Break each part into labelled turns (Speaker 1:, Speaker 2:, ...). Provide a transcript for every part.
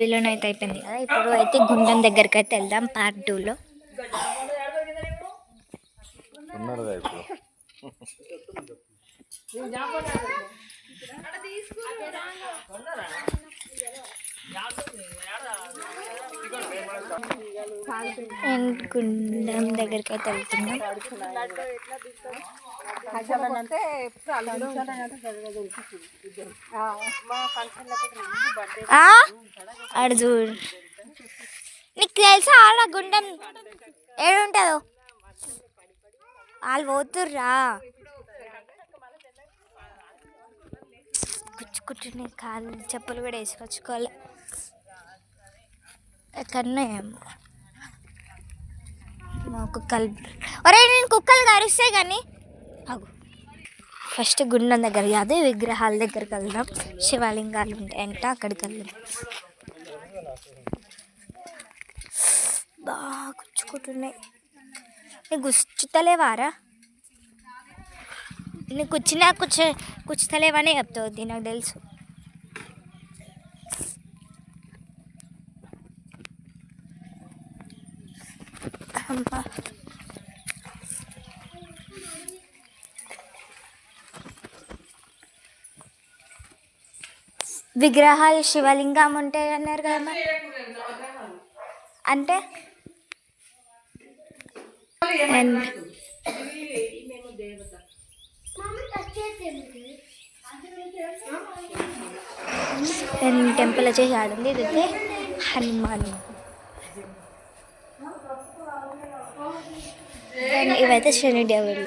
Speaker 1: వీళ్ళని అయితే అయిపోయింది కదా. ఇప్పుడు అయితే గుండం దగ్గరికి అయితే వెళ్దాం పార్ట్ 2లో. గుండం దగ్గరికి అయితే వెళ్తున్నాం. అడు చూడు, నీకు తెలుసా ఆడ గుండం ఏడుంటుందో? వాళ్ళు పోతుర్రా, కుచ్చుకుంటున్నాయి కాళ్ళు, చెప్పులు కూడా వేసుకొచ్చుకోవాలి. ఎక్కడనే మా కుక్కలు, ఒరే నేను కుక్కలు కరుస్తాయి కానీ అగు. ఫస్ట్ గుండం దగ్గర అదే విగ్రహాల దగ్గరికి వెళ్దాం. శివలింగాలు ఉంటాయంట, అక్కడికి వెళ్దాం. బాగా కుచ్చుకుంటున్నాయి. నీకు గుచ్చుతలేవారా? నీకు కుచ్చుతలేవనే చెప్తావు, నాకు తెలుసు. విగ్రహాలు శివలింగం ఉంటాయి అన్నారు కదా, అంటే టెంపుల్ వచ్చేసి ఆడుంది. ఇదైతే హనుమాన్. ఇవైతే శనిదేవుడు.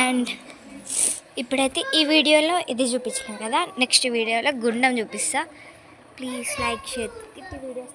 Speaker 1: అండ్ ఇప్పుడైతే ఈ వీడియోలో ఇది చూపించాను కదా, నెక్స్ట్ వీడియోలో గుండం చూపిస్తా. Please like, share. వీడియోస్